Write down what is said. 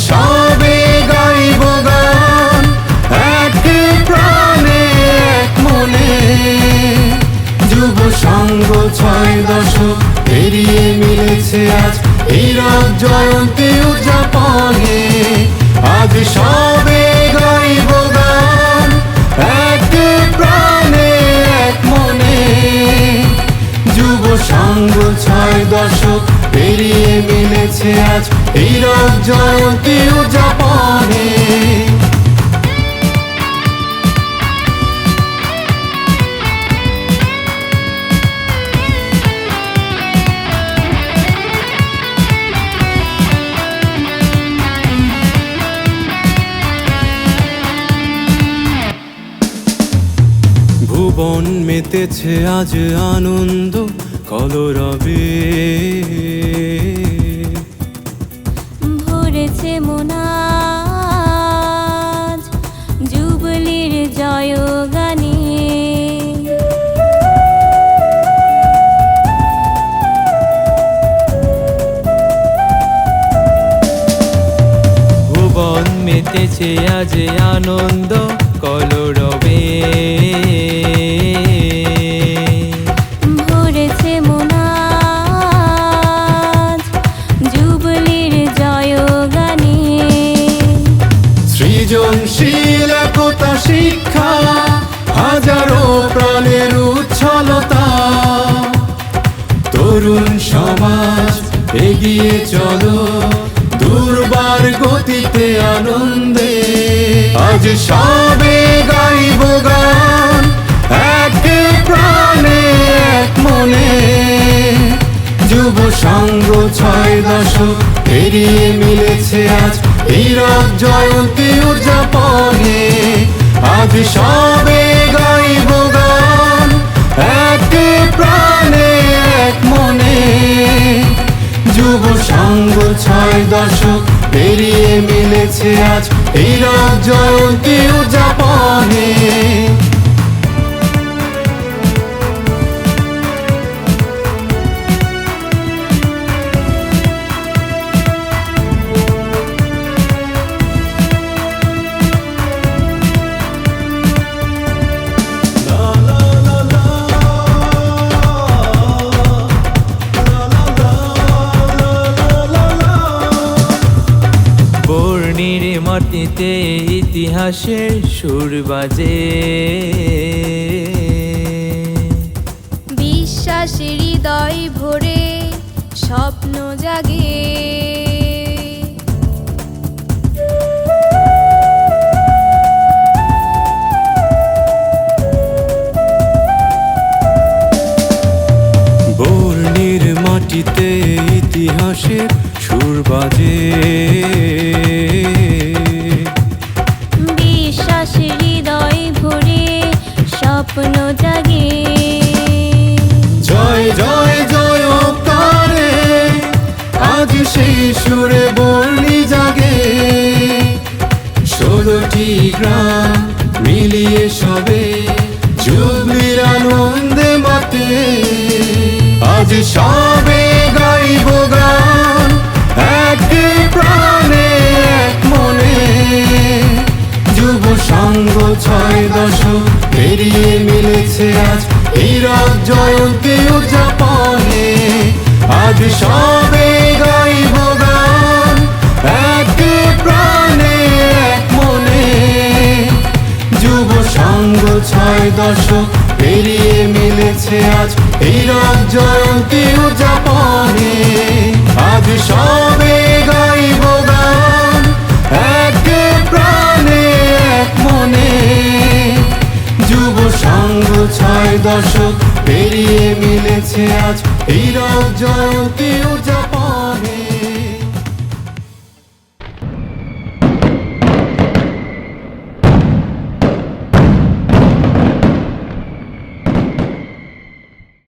সবে গাইব গান, এক প্রাণে এক মনে। যুব সঙ্গ 6 দশক পেরিয়ে মিলেছে আজ হীরক জয়ন্তী উদযাপনে। আজ সবে গাইব গান, এক প্রাণে এক মনে। যুব সঙ্গ 6 দশক পেরিয়ে মিলেছে আজ হীরক জয়ন্তী উদযাপনে। ভুবন মেতেছে আজ আনন্দ কলরবে। ভরেছে মন আজ জুবলির জয়গানে। ভুবন মেতেছে আজ আনন্দ কলরবে। ভরেছে মন আজ জুবলির জয়গানে। সৃজনশীল একতা শিক্ষা, হাজারো প্রাণের উচ্ছলতা। তরুণ সমাজ এগিয়ে চলো দুর্বার গতিতে আনন্দে। আজ সবে গাইব গান, এক প্রাণে এক মনে। যুব সঙ্গ 6 দশক পেরিয়ে মিলেছে আজ হীরক জয়ন্তী উদযাপনে। আজ সবে গাইব গান, এক প্রাণে এক মনে। যুব সঙ্গ 6 দশক পেরিয়ে মিলেছে আজ হীরক জয়ন্তী উদযাপনে। বর্ণির মাটিতে ইতিহাসের সুর বাজে। বিশ্বাসের হৃদয় ভরে স্বপ্ন জাগে। বর্ণির মাটিতে ইতিহাসের সুর বাজে। বিশ্বাসের হৃদয় ভরে স্বপ্ন জাগে। জয় জয় জয়কারে আজ সেই সুরে বর্ণি জাগে। 16টি গ্রাম মিলিয়ে সবে জুবলির আনন্দে মাতে। আজ সবে গাইব গান, এক প্রাণে এক মনে। যুব সঙ্গ 6 দশক পেরিয়ে মিলেছে আজ হীরক জয়ন্তী উদযাপনে। আজ সবে গাইব গান, এক প্রাণে এক মনে। যুব সঙ্গ 6 দশক পেরিয়ে মিলেছে আজ হীরক জয়ন্তী উদযাপনে। আজ সবে গাইব গান, এক প্রাণে এক মনে। যুব সঙ্গ 6 দশক পেরিয়ে মিলেছে আজ হীরক জয়ন্তী উদযাপনে।